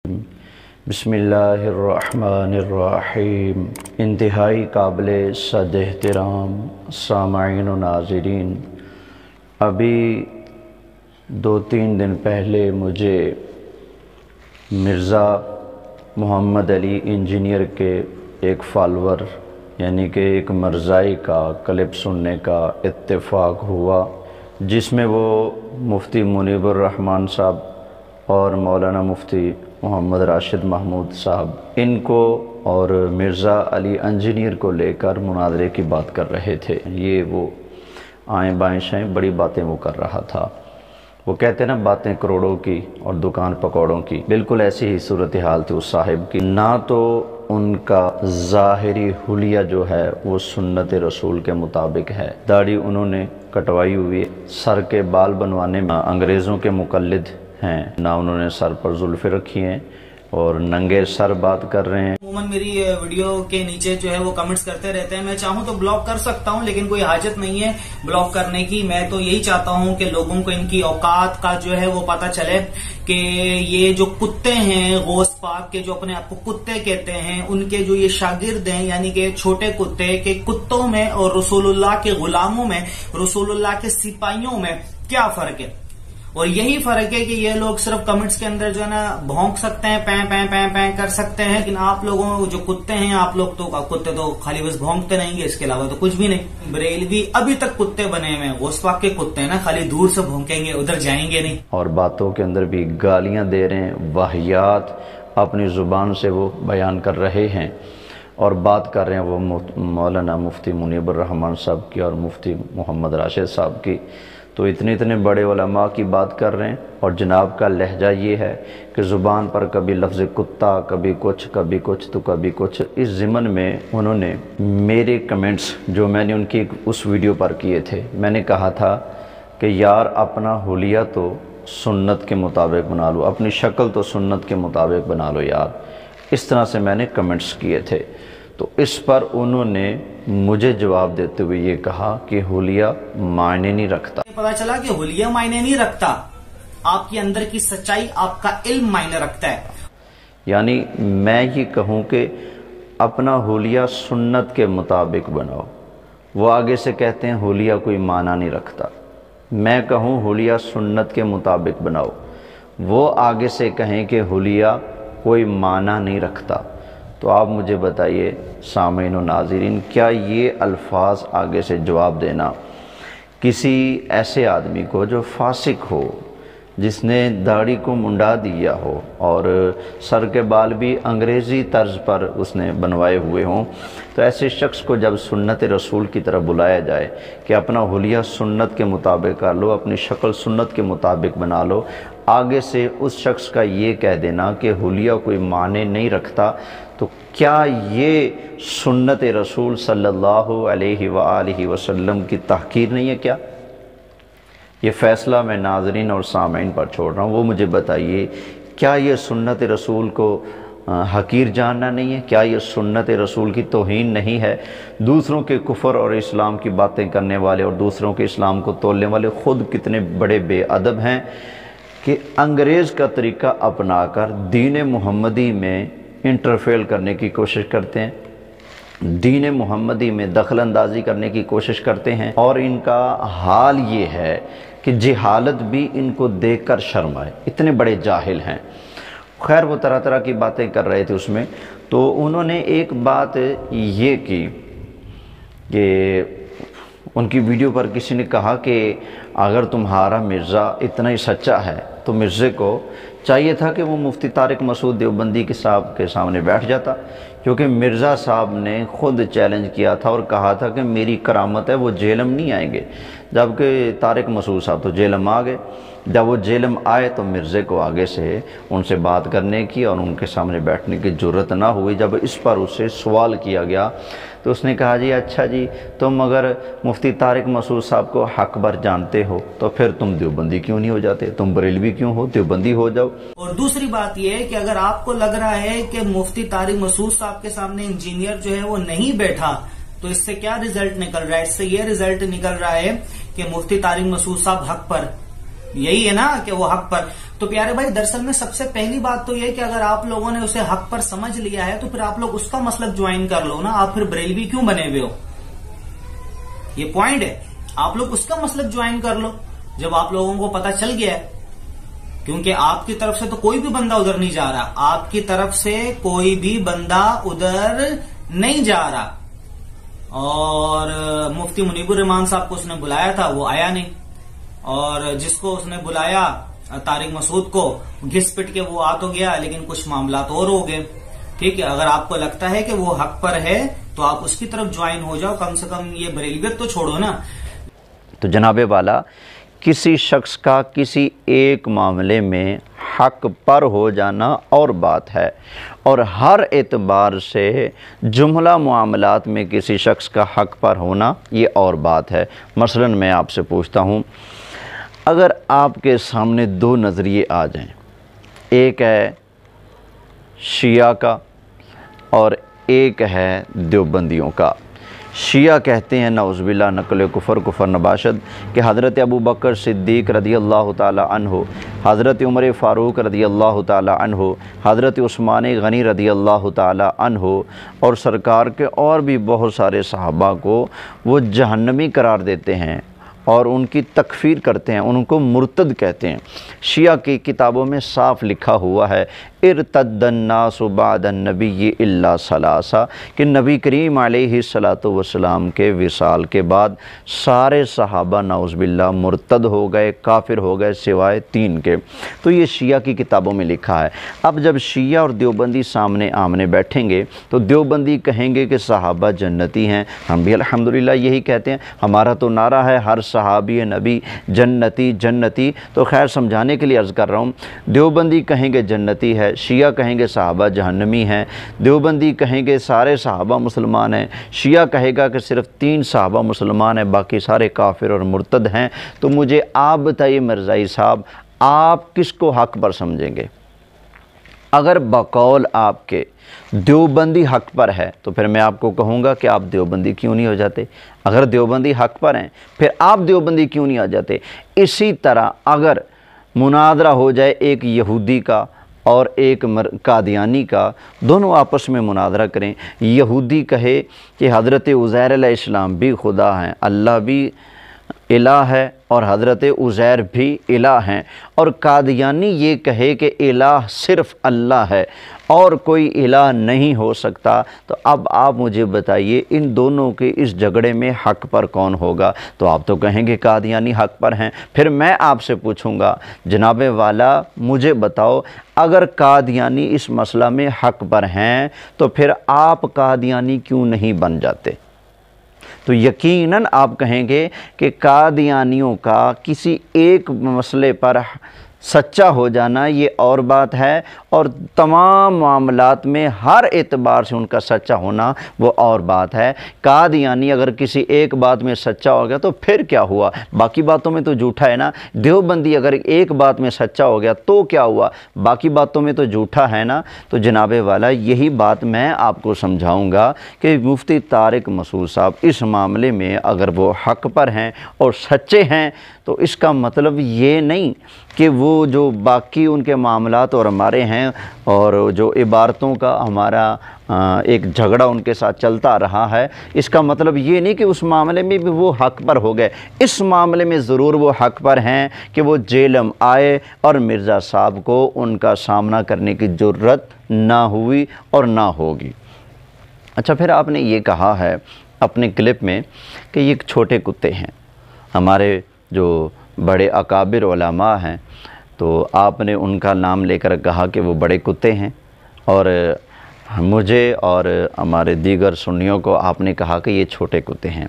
बिस्मिल्लाहिर्रहमानिर्रहीम। इंतहाई काबिल सद एहतराम सामाईन व नाज़रीन, अभी 2-3 दिन पहले मुझे मिर्ज़ा मोहम्मद अली इंजीनियर के एक फॉलोअर यानी कि एक मरज़ाई का क्लिप सुनने का इत्तेफाक हुआ, जिसमें वो मुफ्ती मुनीबुर रहमान साहब और मौलाना मुफ्ती मोहम्मद राशिद महमूद साहब इनको और मिर्ज़ा अली इंजीनियर को लेकर मुनाज़रे की बात कर रहे थे। ये वो आएँ बाएँ शाएँ बड़ी बातें वो कर रहा था। वो कहते ना, बातें करोड़ों की और दुकान पकौड़ों की। बिल्कुल ऐसी ही सूरत हाल थी उस साहिब की। ना तो उनका ज़ाहिरी हुलिया जो है वो सुन्नत रसूल के मुताबिक है। दाढ़ी उन्होंने कटवाई हुई है, सर के बाल बनवाने में अंग्रेज़ों के मुकल्लिद हैं, ना उन्होंने सर पर जुल्फ़े रखी हैं और नंगे सर बात कर रहे हैं। अमूमन मेरी वीडियो के नीचे जो है वो कमेंट्स करते रहते हैं। मैं चाहूँ तो ब्लॉक कर सकता हूँ, लेकिन कोई हाजत नहीं है ब्लॉक करने की। मैं तो यही चाहता हूँ कि लोगों को इनकी औकात का जो है वो पता चले कि ये जो कुत्ते हैं गौस पाक के, जो अपने आप को कुत्ते कहते हैं, उनके जो ये शागिर्द हैं यानी कि छोटे कुत्ते के कुत्तों में और रसूलुल्लाह के गुलामों में, रसूलुल्लाह के सिपाहियों में क्या फर्क है। और यही फर्क है कि ये लोग सिर्फ कमेंट्स के अंदर जो है ना भौंक सकते हैं, पैं पैं पैं पैं कर सकते हैं, लेकिन आप लोगों जो कुत्ते हैं, आप लोग तो कुत्ते तो खाली बस भौंकते रहेंगे, इसके अलावा तो कुछ भी नहीं। बरेलवी अभी तक कुत्ते बने हुए हैं, गौस पाक के कुत्ते हैं ना, खाली दूर से भौंकेंगे, उधर जाएंगे नहीं। और बातों के अंदर भी गालियां दे रहे हैं, वाहियात अपनी जुबान से वो बयान कर रहे हैं और बात कर रहे हैं वो मौलाना मुफ्ती मुनीबुर रहमान साहब की और मुफ्ती मोहम्मद राशिद साहब की। तो इतने बड़े उलमा की बात कर रहे हैं और जनाब का लहजा ये है कि ज़ुबान पर कभी लफ्ज़ कुत्ता, कभी कुछ तो कभी कुछ। इस ज़िमन में उन्होंने मेरे कमेंट्स जो मैंने उनकी उस वीडियो पर किए थे, मैंने कहा था कि यार अपना हुलिया तो सुन्नत के मुताबिक बना लो, अपनी शक्ल तो सुन्नत के मुताबिक बना लो यार। इस तरह से मैंने कमेंट्स किए थे। तो इस पर उन्होंने मुझे जवाब देते हुए ये कहा कि हुलिया मायने नहीं रखता। पता चला कि हुलिया मायने नहीं रखता, आपके अंदर की सच्चाई, आपका इल्म मायने रखता है। यानी मैं ये कहूँ कि अपना हुलिया सुन्नत के मुताबिक बनाओ, वो आगे से कहते हैं हुलिया कोई माना नहीं रखता। मैं कहूँ हुलिया सुन्नत के मुताबिक बनाओ, वो आगे से कहें कि हुलिया कोई माना नहीं रखता। तो आप मुझे बताइए सामीन व नाज़रीन, क्या ये अल्फाज आगे से जवाब देना किसी ऐसे आदमी को जो फासिक हो, जिसने दाढ़ी को मुंडा दिया हो और सर के बाल भी अंग्रेज़ी तर्ज पर उसने बनवाए हुए हों, तो ऐसे शख्स को जब सुन्नत रसूल की तरफ बुलाया जाए कि अपना हुलिया सुन्नत के मुताबिक कर लो, अपनी शक्ल सुन्नत के मुताबिक बना लो, आगे से उस शख्स का ये कह देना कि हुलिया कोई माने नहीं रखता, तो क्या ये सुन्नत रसूल सल्लल्लाहु अलैहि वालैहि वसल्लम की तहकीर नहीं है? क्या ये फ़ैसला मैं नाज़रीन और सामीन पर छोड़ रहा हूँ। वो मुझे बताइए, क्या ये सुन्नत रसूल को हकीर जानना नहीं है? क्या ये सुन्नत रसूल की तौहीन नहीं है? दूसरों के कुफ़र और इस्लाम की बातें करने वाले और दूसरों के इस्लाम को तोड़ने वाले ख़ुद कितने बड़े बेअदब हैं कि अंग्रेज़ का तरीका अपनाकर दीन मुहम्मदी में इंटरफेयर करने की कोशिश करते हैं, दीन मुहम्मदी में दखल अंदाज़ी करने की कोशिश करते हैं। और इनका हाल ये है कि जहालत भी इनको देखकर शर्म आए, इतने बड़े जाहिल हैं। खैर, वो तरह तरह की बातें कर रहे थे उसमें। तो उन्होंने एक बात ये की कि उनकी वीडियो पर किसी ने कहा कि अगर तुम्हारा मिर्ज़ा इतना ही सच्चा है तो मिर्ज़े को चाहिए था कि वो मुफ्ती तारिक मसूद देवबंदी के साहब के सामने बैठ जाता, क्योंकि मिर्ज़ा साहब ने ख़ुद चैलेंज किया था और कहा था कि मेरी करामत है, वो जेलम नहीं आएंगे। जबकि तारिक मसूद साहब तो जेलम आ गए। जब वो जेलम आए तो मिर्ज़े को आगे से उनसे बात करने की और उनके सामने बैठने की ज़रूरत ना हुई। जब इस पर उससे सवाल किया गया तो उसने कहा, जी अच्छा जी, तुम अगर मुफ्ती तारिक मसूद साहब को हक बर जानते हो तो फिर तुम देवबंदी क्यों नहीं हो जाते? तुम बरेलवी क्यों हो? देवबंदी हो जाओ। और दूसरी बात यह है कि अगर आपको लग रहा है कि मुफ्ती तारिक मसूद साहब के सामने इंजीनियर जो है वो नहीं बैठा, तो इससे क्या रिजल्ट निकल रहा है? इससे ये रिजल्ट निकल रहा है कि मुफ्ती तारिक मसूद साहब हक पर यही है ना कि वो हक पर। तो प्यारे भाई दरअसल में सबसे पहली बात तो ये कि अगर आप लोगों ने उसे हक पर समझ लिया है तो फिर आप लोग उसका मसलक ज्वाइन कर लो ना, आप फिर बरेलवी क्यों बने हुए हो, ये पॉइंट है। आप लोग उसका मसलक ज्वाइन कर लो जब आप लोगों को पता चल गया है, क्योंकि आपकी तरफ से तो कोई भी बंदा उधर नहीं जा रहा, आपकी तरफ से कोई भी बंदा उधर नहीं जा रहा। और मुफ्ती मुनीबुर रहमान साहब को उसने बुलाया था, वो आया नहीं, और जिसको उसने बुलाया तारिक मसूद को, घिस पिट के वो आ तो गया, लेकिन कुछ मामला और हो गए। ठीक है, अगर आपको लगता है कि वो हक पर है तो आप उसकी तरफ ज्वाइन हो जाओ, कम से कम ये बरेलवियत तो छोड़ो ना। तो जनाबे वाला, किसी शख्स का किसी एक मामले में हक पर हो जाना और बात है, और हर एतबार से जुमला मामलात में किसी शख्स का हक पर होना ये और बात है। मसलन मैं आपसे पूछता हूँ, अगर आपके सामने दो नज़रिए आ जाएं, एक है शिया का और एक है देवबंदियों का। शिया कहते हैं नौज़ुबिल्लाह नक़ल कुफ़र नबाशद कि हज़रत अबू बकर सिद्दीक़ रदी अल्लाह ताला अन्हु, हज़रत उमर फ़ारूक रदी अल्लाह ताला अन्हु, हज़रत उस्मान गनी रदी अल्लाह ताला अन्हु और सरकार के और भी बहुत सारे सहाबा को वो जहन्नमी करार देते हैं और उनकी तकफ़ीर करते हैं, उनको मुर्तद कहते हैं। शिया की किताबों में साफ़ लिखा हुआ है, इर्तद्दन्नासु बादन नबी इल्ला सलासा, कि नबी करीम अलैहिस्सलातु वस्सलाम के विसाल के बाद सारे सहाबा नौज़ुबिल्लाह मुर्तद हो गए, काफिर हो गए, सिवाय 3 के। तो ये शिया की किताबों में लिखा है। अब जब शिया और देवबंदी सामने आमने बैठेंगे तो देवबंदी कहेंगे कि सहाबा जन्नती हैं, हम भी अल्हम्दुलिल्लाह यही कहते हैं, हमारा तो नारा है हर सहाबी नबी जन्नती जन्नती। तो खैर समझाने के लिए अर्ज़ कर रहा हूँ, देवबंदी कहेंगे जन्नती है, शिया कहेंगे सहाबा जहन्नमी हैं। देवबंदी कहेंगे सारे सहाबा मुसलमान हैं, शिया कहेगा कि सिर्फ 3 सहाबा मुसलमान हैं, बाकी सारे काफिर और मुर्तद हैं। तो मुझे आप बताइए मिर्ज़ाई साहब, आप किसको हक पर समझेंगे? अगर बकौल आपके देवबंदी हक पर है तो फिर मैं आपको कहूँगा कि आप देवबंदी क्यों नहीं हो जाते। अगर देवबंदी हक पर हैं फिर आप देवबंदी क्यों नहीं आ जाते। इसी तरह अगर मुनादरा हो जाए एक यहूदी का और एक कादियानी का, दोनों आपस में मुनादरा करें, यहूदी कहे कि हज़रत उज़ैर अलैहिस्सलाम भी खुदा हैं, अल्लाह भी इलाह है और हज़रत उज़ैर भी इलाह हैं, और कादियानी ये कहे कि इलाह सिर्फ़ अल्लाह है और कोई इलाह नहीं हो सकता। तो अब आप मुझे बताइए इन दोनों के इस झगड़े में हक पर कौन होगा? तो आप तो कहेंगे कादियानी हक पर हैं। फिर मैं आपसे पूछूंगा, जनाबे वाला मुझे बताओ, अगर कादियानी इस मसला में हक पर हैं तो फिर आप कादियानी क्यों नहीं बन जाते? तो यकीनन आप कहेंगे कि कादियानियों का किसी एक मसले पर सच्चा हो जाना ये और बात है, और तमाम मामलात में हर एतबार से उनका सच्चा होना वो और बात है। कादियानी अगर किसी एक बात में सच्चा हो गया तो फिर क्या हुआ, बाकी बातों में तो झूठा है ना। देवबंदी अगर एक बात में सच्चा हो गया तो क्या हुआ, बाकी बातों में तो झूठा है ना। तो जनाबे वाला यही बात मैं आपको समझाऊंगा कि मुफ्ती तारिक मसूद साहब इस मामले में अगर वो हक पर हैं और सच्चे हैं तो इसका मतलब ये नहीं कि वो जो बाकी उनके मामलात और हमारे हैं और जो इबारतों का हमारा एक झगड़ा उनके साथ चलता रहा है, इसका मतलब ये नहीं कि उस मामले में भी वो हक पर हो गए। इस मामले में ज़रूर वो हक पर हैं कि वो जेलम आए और मिर्ज़ा साहब को उनका सामना करने की ज़रूरत ना हुई और ना होगी। अच्छा, फिर आपने ये कहा है अपने क्लिप में कि ये छोटे कुत्ते हैं, हमारे जो बड़े अकाबिर उलमा हैं तो आपने उनका नाम लेकर कहा कि वो बड़े कुत्ते हैं, और मुझे और हमारे दीगर सुन्नियों को आपने कहा कि ये छोटे कुत्ते हैं।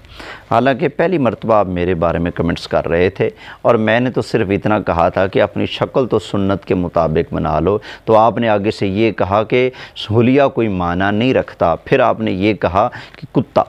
हालांकि पहली मर्तबा आप मेरे बारे में कमेंट्स कर रहे थे और मैंने तो सिर्फ इतना कहा था कि अपनी शक्ल तो सुन्नत के मुताबिक बना लो, तो आपने आगे से ये कहा कि हुलिया कोई माना नहीं रखता। फिर आपने ये कहा कि कुत्ता,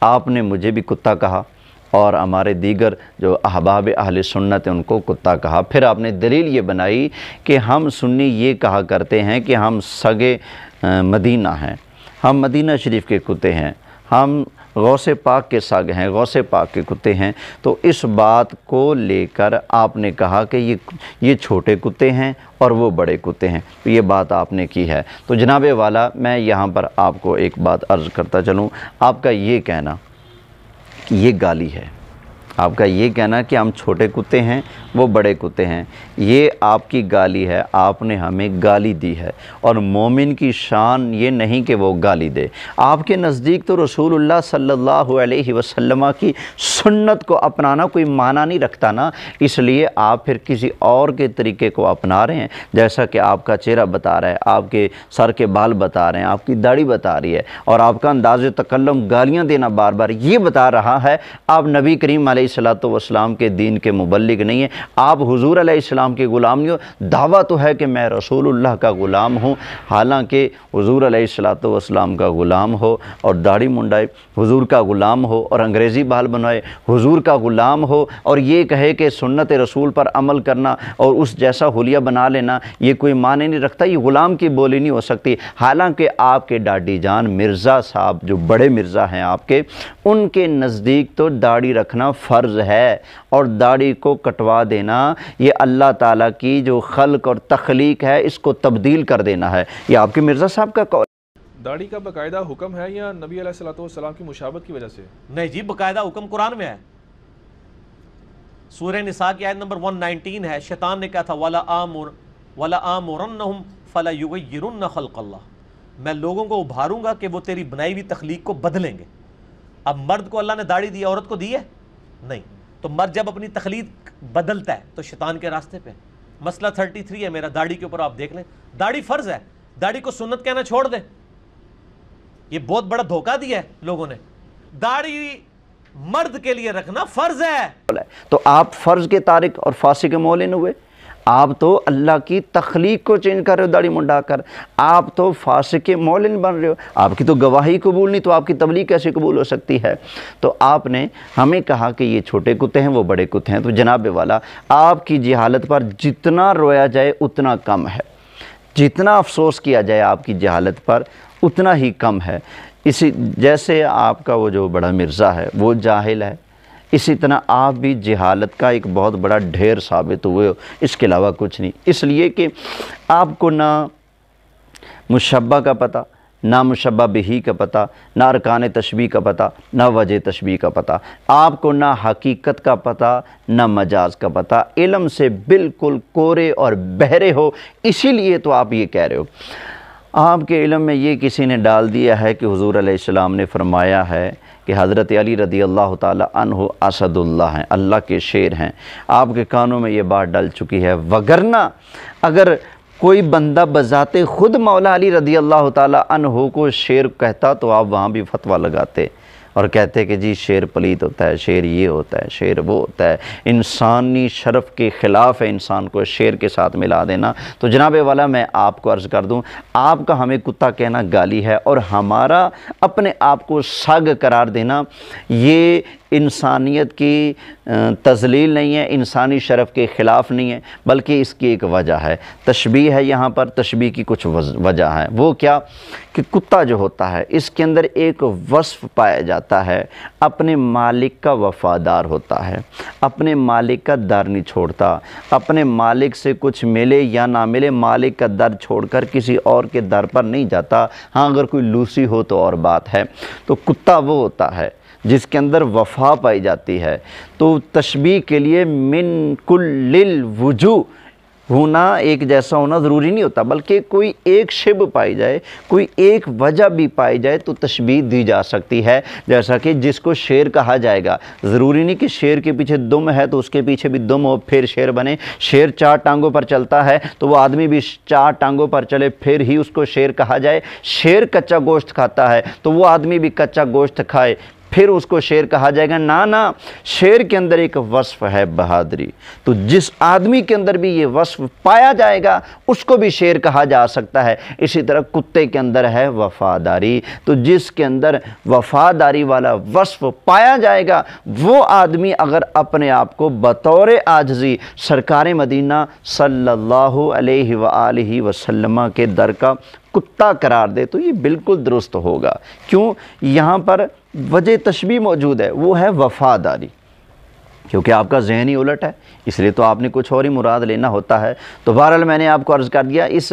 आपने मुझे भी कुत्ता कहा और हमारे दीगर जो अहबाब अहले सुन्नत हैं उनको कुत्ता कहा। फिर आपने दलील ये बनाई कि हम सुन्नी ये कहा करते हैं कि हम सगे मदीना हैं, हम मदीना शरीफ के कुत्ते हैं, हम गौसे पाक के साग हैं, गौसे पाक के कुत्ते हैं। तो इस बात को लेकर आपने कहा कि ये छोटे कुत्ते हैं और वो बड़े कुत्ते हैं, तो ये बात आपने की है। तो जनाबे वाला, मैं यहाँ पर आपको एक बात अर्ज़ करता चलूँ, आपका ये कहना कि ये गाली है, आपका ये कहना कि हम छोटे कुत्ते हैं वो बड़े कुत्ते हैं, ये आपकी गाली है, आपने हमें गाली दी है। और मोमिन की शान ये नहीं कि वो गाली दे। आपके नज़दीक तो रसूलुल्लाह सल्लल्लाहु अलैहि वसल्लम की सुन्नत को अपनाना कोई माना नहीं रखता ना, इसलिए आप फिर किसी और के तरीके को अपना रहे हैं। जैसा कि आपका चेहरा बता रहा है, आपके सर के बाल बता रहे हैं, आपकी दाढ़ी बता रही है, और आपका अंदाज़ तकल्लुम गालियाँ देना बार बार ये बता रहा है आप नबी करीम अलैहिस्सलातु वस्सलाम के दीन के मुबल्लिग नहीं हैं, आप हुजूर अलैहिस्सलाम के ग़ुलाम नहीं हो। दावा तो है कि मैं रसूलुल्लाह का ग़ुलाम हूँ, हालांकि हुजूर अलैहिस्सलातु वस्सलाम का ग़ुलाम हो और दाढ़ी मुंडाए हुजूर का ग़ुलाम हो और अंग्रेज़ी बाल बनवाए हुजूर का ग़ुलाम हो, और ये कहे कि सुन्नत रसूल पर अमल करना और उस जैसा हुलिया बना लेना ये कोई माने नहीं रखता, ये ग़ुलाम की बोली नहीं हो सकती। हालांकि आपके डाडी जान मिर्ज़ा साहब जो बड़े मिर्ज़ा हैं आपके, उनके नज़दीक तो दाढ़ी रखना फ़र्ज़ है, और दाढ़ी को कटवा देना ये अल्लाह ताला की जो खल्क और तख्लीक है इसको तब्दील कर देना है। ये आपके मिर्ज़ा साहब का कौल। दाढ़ी का बाकायदा हुक्म है या नबी अलैहिस्सलातु वस्सलाम की मुशाबत की वजह से? नहीं जी, बाकायदा हुक्म कुरान में है। सूरह निसा की आयत नंबर 119 है। शैतान ने कहा था वला आमुरन्नहुम फला युगय्यिरुन्न खल्क़ल्लाह, मैं लोगों को उभारूंगा कि वो तेरी बनाई हुई तख्लीक को बदलेंगे। अब मर्द को अल्लाह ने दाढ़ी दी, औरत को दी है नहीं, तो मर्द जब अपनी तख्लीक बदलता है तो शैतान के रास्ते पे। मसला 33 है मेरा, दाढ़ी के ऊपर आप देख लें, दाढ़ी फ़र्ज़ है, दाढ़ी को सुन्नत कहना छोड़ दें। ये बहुत बड़ा धोखा दिया है लोगों ने, दाढ़ी मर्द के लिए रखना फ़र्ज़ है। तो आप फ़र्ज़ के तारिक और फासिक मौलिन हुए, आप तो अल्लाह की तख्लीक को चेंज कर रहे हो दाढ़ी मुंडा कर, आप तो फासिक मौलिन बन रहे हो। आपकी तो गवाही कबूल नहीं, तो आपकी तबलीग कैसे कबूल हो सकती है? तो आपने हमें कहा कि ये छोटे कुत्ते हैं वो बड़े कुत्ते हैं। तो जनाब वाला, आपकी जहालत पर जितना रोया जाए उतना कम है, जितना अफसोस किया जाए आपकी जहालत पर उतना ही कम है। इसी जैसे आपका वो जो बड़ा मिर्ज़ा है वो जाहिल है, इसी तरह आप भी जहालत का एक बहुत बड़ा ढेर साबित हुए हो, इसके अलावा कुछ नहीं। इसलिए कि आपको ना मुशब्बा का पता, ना मुशब्बा बिही का पता, ना अरकान तशबीह का पता, ना वजह तशबीह का पता, आपको ना हकीकत का पता, ना मजाज का पता, इल्म से बिल्कुल कोरे और बहरे हो। इसीलिए तो आप ये कह रहे हो। आपके इल्म में ये किसी ने डाल दिया है कि हुजूर अलैहिस्सलाम ने फरमाया है कि हज़रत अली रदी अल्लाह ताला अन्हु असदुल्लाह हैं, अल्लाह के शेर हैं। आपके कानों में ये बात डल चुकी है, वगरना अगर कोई बंदा बजाते खुद मौला अली रदी अल्लाह ताला अन्हु को शेर कहता तो आप वहाँ भी फतवा लगाते और कहते कि जी शेर पलीत होता है, शेर ये होता है, शेर वो होता है। इंसानी शर्फ़ के ख़िलाफ़ है इंसान को शेर के साथ मिला देना। तो जनाबे वाला, मैं आपको अर्ज़ कर दूं, आपका हमें कुत्ता कहना गाली है, और हमारा अपने आप को सग करार देना ये इंसानियत की तज़लील नहीं है, इंसानी शर्फ़ के ख़िलाफ़ नहीं है, बल्कि इसकी एक वजह है, तशबीह है। यहाँ पर तशबीह की कुछ वजह है। वो क्या कि कुत्ता जो होता है इसके अंदर एक वस्फ़ पाया जाता है, अपने मालिक का वफ़ादार होता है, अपने मालिक का दर नहीं छोड़ता, अपने मालिक से कुछ मिले या ना मिले मालिक का दर छोड़कर किसी और के दर पर नहीं जाता। हाँ, अगर कोई लूसी हो तो और बात है। तो कुत्ता वो होता है जिसके अंदर वफ़ा पाई जाती है। तो तशबीह के लिए मिन कुल्लिल वुजूह होना एक जैसा होना ज़रूरी नहीं होता, बल्कि कोई एक शिब पाई जाए, कोई एक वजह भी पाई जाए तो तशबीह दी जा सकती है। जैसा कि जिसको शेर कहा जाएगा, ज़रूरी नहीं कि शेर के पीछे दुम है तो उसके पीछे भी दुम हो फिर शेर बने। शेर 4 टांगों पर चलता है तो वो आदमी भी 4 टांगों पर चले फिर ही उसको शेर कहा जाए। शेर कच्चा गोश्त खाता है तो वो आदमी भी कच्चा गोश्त खाए फिर उसको शेर कहा जाएगा? ना ना, शेर के अंदर एक वस्फ़ है बहादुरी, तो जिस आदमी के अंदर भी ये वस्फ़ पाया जाएगा उसको भी शेर कहा जा सकता है। इसी तरह कुत्ते के अंदर है वफ़ादारी, तो जिसके अंदर वफ़ादारी वाला वस्फ़ पाया जाएगा वो आदमी अगर अपने आप को बतौर आजिज़ी सरकार मदीना सल्लल्लाहु अलैहि वआलिहि वसल्लम के दर का کتا قرار دے تو یہ بالکل درست ہوگا. کیوں؟ یہاں پر وجہ تشبیہ موجود ہے، وہ ہے وفاداری، کیونکہ آپ کا ذہن ہی الٹ ہے، اس لیے تو آپ نے کچھ اور ہی مراد لینا ہوتا ہے. تو بہرحال میں نے آپ کو عرض کر دیا اس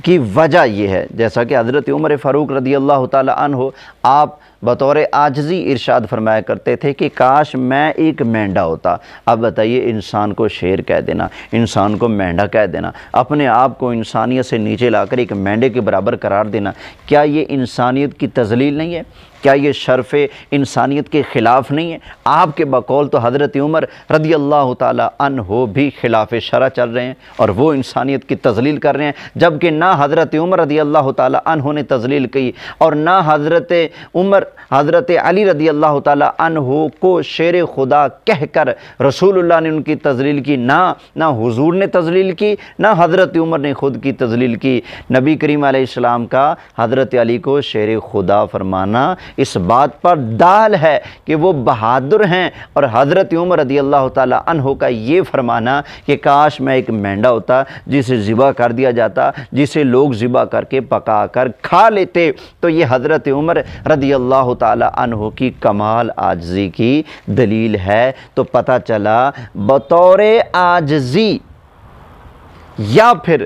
کی وجہ یہ ہے، جیسا کہ حضرت عمر فاروق رضی اللہ تعالی عنہ آپ بطور عاجزی ارشاد فرمایا کرتے تھے کہ کاش میں ایک مینڈا ہوتا. اب بتائیے، انسان کو شیر کہہ دینا، انسان کو مینڈا کہہ دینا، اپنے آپ کو انسانیت سے نیچے لا کر ایک مینڈے کے برابر قرار دینا، کیا یہ انسانیت کی تذلیل نہیں ہے؟ کیا یہ شرف انسانیت کے خلاف نہیں ہے؟ آپ کے بقول تو حضرت عمر رضی اللہ تعالی عنہ بھی خلاف شرع چل رہے ہیں اور وہ انسانیت کی تذلیل کر رہے ہیں، جبکہ نہ حضرت عمر رضی اللہ تعالی عنہ نے تذلیل کی اور نہ حضرت علی رضی اللہ تعالی عنہ کو شیر خدا کہہ کر رسول اللہ نے ان کی تذلیل کی، نہ حضور نے تذلیل کی، نہ حضرت عمر نے خود کی تذلیل کی. نبی کریم علیہ السلام کا حضرت علی کو شیر خدا فرمانا اس بات پر دال ہے کہ وہ بہادر ہیں، اور حضرت عمر رضی اللہ تعالی عنہ کا یہ فرمانا کہ کاش میں ایک مینڈا ہوتا جسے ذبح کر دیا جاتا، جسے لوگ ذبح کر کے پکا کر کھا لیتے، تو یہ حضرت عمر رضی اللہ تعالی عنہ کی کمال عاجزی کی دلیل ہے. تو پتہ چلا بطور عاجزی یا پھر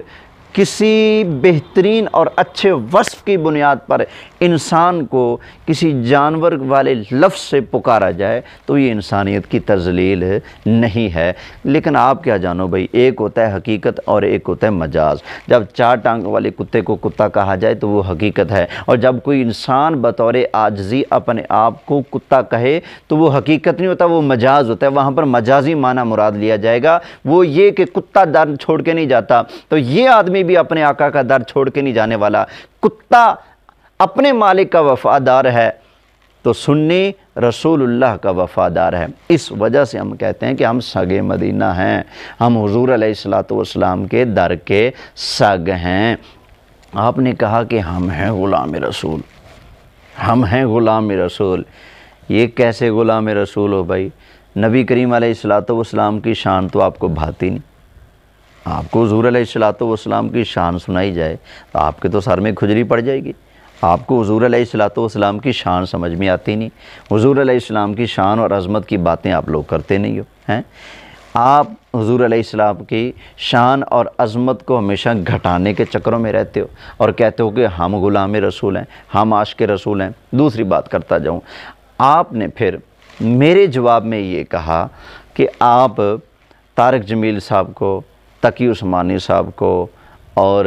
کسی بہترین اور اچھے وصف کی بنیاد پر انسان کو کسی جانور والے لفظ سے پکارا جائے تو یہ انسانیت کی تذلیل نہیں ہے. لیکن آپ کیا جانو بھائی، ایک ہوتا ہے حقیقت اور ایک ہوتا ہے مجاز. جب 4 ٹانگ والے کتے کو کتا کہا جائے تو وہ حقیقت ہے، اور جب کوئی انسان بطور عاجزی اپنے آپ کو کتا کہے تو وہ حقیقت نہیں ہوتا، وہ مجاز ہوتا ہے. وہاں پر مجازی معنی مراد لیا جائے گا، وہ یہ کہ کتا در چھوڑ کے نہیں جاتا، تو یہ آدمی بھی اپنے آقا کا در چھوڑ کے نہیں جانے والا. کتا اپنے مالک کا وفادار ہے تو سنی رسول اللہ کا وفادار ہے. اس وجہ سے ہم کہتے ہیں کہ ہم سگ مدینہ ہیں، ہم حضور علیہ السلام کے در کے سگ ہیں. آپ نے کہا کہ ہم ہیں غلام رسول، ہم ہیں غلام رسول. یہ کیسے غلام رسول ہو بھائی؟ نبی کریم علیہ السلام کی شان تو آپ کو بھاتی نہیں. آپ کو حضور علیہ السلام کی شان سنائی جائے تو آپ کے تو سر میں کھجلی پڑ جائے گی. آپ کو حضور علیہ السلام کی شان سمجھ میں آتی نہیں. حضور علیہ السلام کی شان اور عظمت کی باتیں آپ لوگ کرتے نہیں ہو ہیں. آپ حضور علیہ السلام کی شان اور عظمت کو ہمیشہ گھٹانے کے چکروں میں رہتے ہو اور کہتے ہو کہ ہم غلام رسول ہیں، ہم عاشق رسول ہیں. دوسری بات کرتا جاؤں، آپ نے پھر میرے جواب میں یہ کہا کہ آپ طارق جمیل صاحب کو، تقی عثمانی صاحب کو اور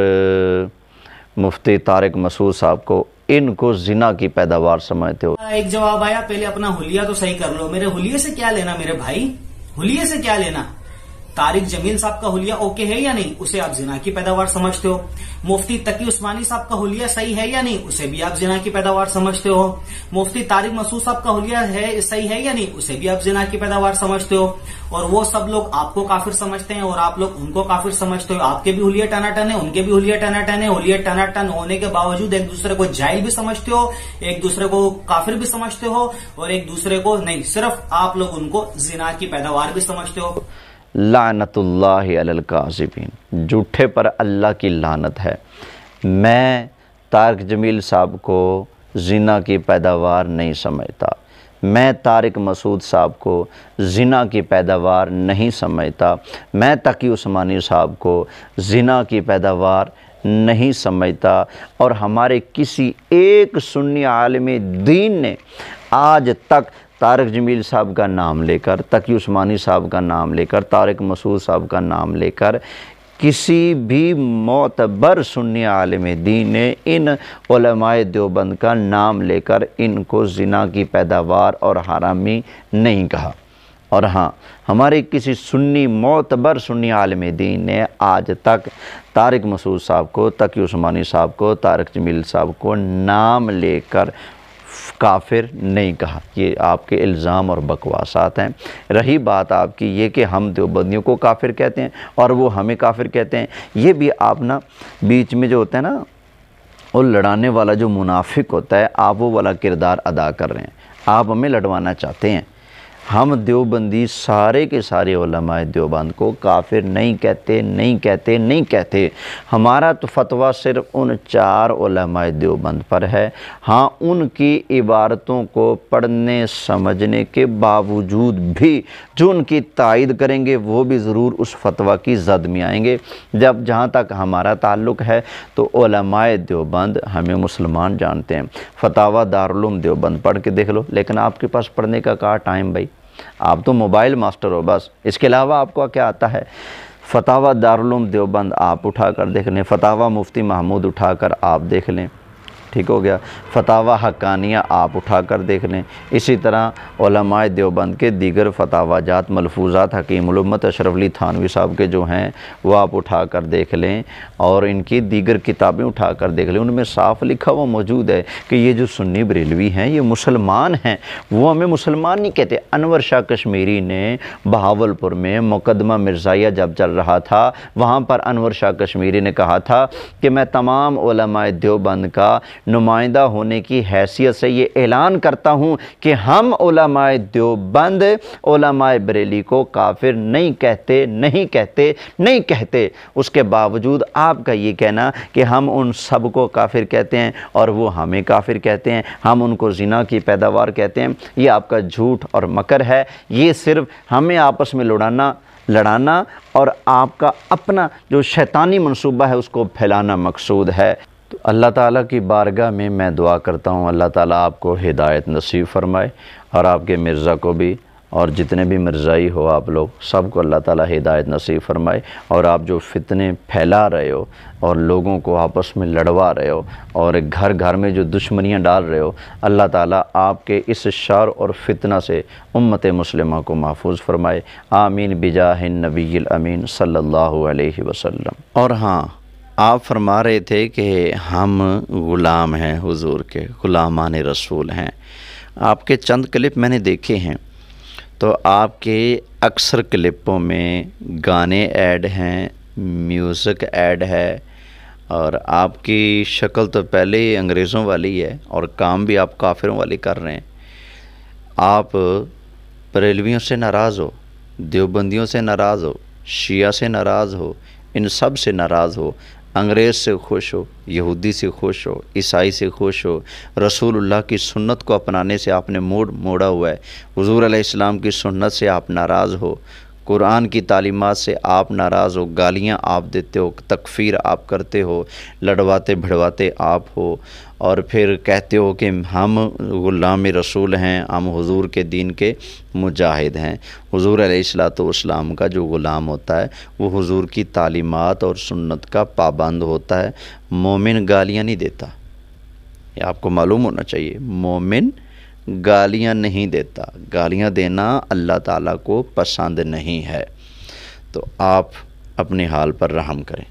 مفتی طارق مسعود صاحب کو، ان کو زنا کی پیداوار سمجھتے ہو. ایک جواب آیا، پہلے اپنا حلیہ تو صحیح کر لو. میرے حلیے سے کیا لینا میرے بھائی، حلیے سے کیا لینا؟ طارق جمیل صاحب کا حلیہ اوکے ہے یا نہیں؟ اسے آپ زنا کی پیداوار سمجھتے ہو. مفتی تقی عثمانی صاحب کا حلیہ صحیح ہے یا نہیں؟ اسے بھی آپ زنا کی پیداوار سمجھتے ہو. مفتی طارق مسعود صاحب کا حلیہ ہے صحیح ہے یا نہیں؟ اسے بھی آپ زنا کی پیداوار سمجھتے ہو. اور وہ سب لوگ آپ کو کافر سمجھتے ہیں اور آپ لوگ ان کو کافر سمجھتے ہو. آپ کے بھی حلیہ ٹناٹن ہے، ان کے بھی حلیہ ٹناٹن ہے. حلیہ ٹناٹن ہونے کے باوجود ایک دوسرے کو جاہل بھی سمجھتے ہو، ایک دوسرے کو کافر بھی سمجھتے ہو، اور ایک دوسرے کو نہیں، صرف آپ لوگ ان کو زنا کی پیداوار بھی سمجھتے ہو. لعنت اللہ علی الکاذبین، جھوٹے پر اللہ کی لعنت ہے. میں طارق جمیل صاحب کو زنا کی پیداوار نہیں سمجھتا، میں طارق مسعود صاحب کو زنا کی پیداوار نہیں سمجھتا، میں تقی عثمانی صاحب کو زنا کی پیداوار نہیں سمجھتا. اور ہمارے کسی ایک سنی عالم دین نے آج تک طارق جمیل صاحب کا نام لے کر، تقی عثمانی صاحب کا نام لے کر، طارق مسعود صاحب کا نام لے کر، کسی بھی معتبر سنی عالم دین نے ان علماء دیوبند کا نام لے کر ان کو زنا کی پیداوار اور حرامی نہیں کہا. اور ہاں، ہمارے کسی سنی معتبر سنی عالم دین نے آج تک طارق مسعود صاحب کو، تقی عثمانی صاحب کو، طارق جمیل صاحب کو نام لے کر کافر نہیں کہا. یہ آپ کے الزام اور بکواسات ہیں. رہی بات آپ کی یہ کہ ہم دیوبندیوں کو کافر کہتے ہیں اور وہ ہمیں کافر کہتے ہیں، یہ بھی آپ نا بیچ میں جو ہوتا ہے نا، وہ لڑانے والا جو منافق ہوتا ہے، آپ وہ والا کردار ادا کر رہے ہیں. آپ ہمیں لڑوانا چاہتے ہیں، ہم دیوبندی سارے کے سارے علماء دیوبند کو کافر نہیں کہتے، نہیں کہتے، نہیں کہتے۔ ہمارا تو فتویٰ صرف ان 4 علماء دیوبند پر ہے۔ ہاں، ان کی عبارتوں کو پڑھنے سمجھنے کے باوجود بھی جو ان کی تائید کریں گے وہ بھی ضرور اس فتویٰ کی زد میں آئیں گے۔ جہاں تک ہمارا تعلق ہے تو علماء دیوبند ہمیں مسلمان جانتے ہیں۔ فتاویٰ دارالعلوم دیوبند پڑھ کے دیکھ لو، لیکن آپ کے پاس پڑھنے کا کہاں ٹائم بھائی؟ آپ تو موبائل ماسٹر ہو بس، اس کے علاوہ آپ کو کیا آتا ہے؟ فتاویٰ دارالعلوم دیوبند آپ اٹھا کر دیکھ لیں، فتاویٰ مفتی محمود اٹھا کر آپ دیکھ لیں، ٹھیک ہو گیا۔ فتاویٰ حقانیہ آپ اٹھا کر دیکھ لیں۔ اسی طرح علماء دیوبند کے دیگر فتاویٰ جات ملفوظات حکیم الامت اشرف علی تھانوی صاحب کے جو ہیں وہ آپ اٹھا کر دیکھ لیں، اور ان کی دیگر کتابیں اٹھا کر دیکھ لیں۔ ان میں صاف لکھا ہوا موجود ہے کہ یہ جو سنی بریلوی ہیں یہ مسلمان ہیں، وہ ہمیں مسلمان نہیں کہتے۔ انور شاہ کشمیری نے بہاولپور میں مقدمہ مرزائیہ جب چل رہا تھا، وہاں پر انور شاہ کشمیری نے کہا تھا کہ میں تمام علماء دیوبند کا نمائندہ ہونے کی حیثیت سے یہ اعلان کرتا ہوں کہ ہم علماء دیوبند علماء بریلی کو کافر نہیں کہتے، نہیں کہتے، نہیں کہتے۔ اس کے باوجود آپ کا یہ کہنا کہ ہم ان سب کو کافر کہتے ہیں اور وہ ہمیں کافر کہتے ہیں، ہم ان کو زنا کی پیداوار کہتے ہیں، یہ آپ کا جھوٹ اور مکر ہے۔ یہ صرف ہمیں آپس میں لڑانا اور آپ کا اپنا جو شیطانی منصوبہ ہے اس کو پھیلانا مقصود ہے۔ تو اللہ تعالیٰ کی بارگاہ میں میں دعا کرتا ہوں اللہ تعالیٰ آپ کو ہدایت نصیب فرمائے، اور آپ کے مرزا کو بھی، اور جتنے بھی مرزائی ہو آپ لوگ سب کو اللہ تعالیٰ ہدایت نصیب فرمائے۔ اور آپ جو فتنے پھیلا رہے ہو اور لوگوں کو آپس میں لڑوا رہے ہو اور گھر گھر میں جو دشمنیاں ڈال رہے ہو، اللہ تعالیٰ آپ کے اس شر اور فتنہ سے امت مسلمہ کو محفوظ فرمائے۔ آمین بجاہ النبی الامین صلی اللہ علیہ وسلم۔ اور ہاں، آپ فرما رہے تھے کہ ہم غلام ہیں حضور کے، غلامان رسول ہیں۔ آپ کے چند کلپ میں نے دیکھے ہیں، تو آپ کے اکثر کلپوں میں گانے ایڈ ہیں، میوزک ایڈ ہے، اور آپ کی شکل تو پہلے ہی انگریزوں والی ہے اور کام بھی آپ کافروں والی کر رہے ہیں۔ آپ بریلویوں سے ناراض ہو، دیوبندیوں سے ناراض ہو، شیعہ سے ناراض ہو، ان سب سے ناراض ہو، انگریز سے خوش ہو، یہودی سے خوش ہو، عیسائی سے خوش ہو، رسول اللہ کی سنت کو اپنانے سے آپ نے موڑا ہوا ہے، حضور علیہ السلام کی سنت سے آپ ناراض ہو، قرآن کی تعلیمات سے آپ ناراض ہو، گالیاں آپ دیتے ہو، تکفیر آپ کرتے ہو، لڑواتے بھڑواتے آپ ہو، اور پھر کہتے ہو کہ ہم غلام رسول ہیں، ہم حضور کے دین کے مجاہد ہیں۔ حضور علیہ السلام کا جو غلام ہوتا ہے وہ حضور کی تعلیمات اور سنت کا پابند ہوتا ہے۔ مومن گالیاں نہیں دیتا، یہ آپ کو معلوم ہونا چاہیے۔ مومن گالیاں نہیں دیتا، گالیاں دینا اللہ تعالیٰ کو پسند نہیں ہے۔ تو آپ اپنے حال پر رحم کریں۔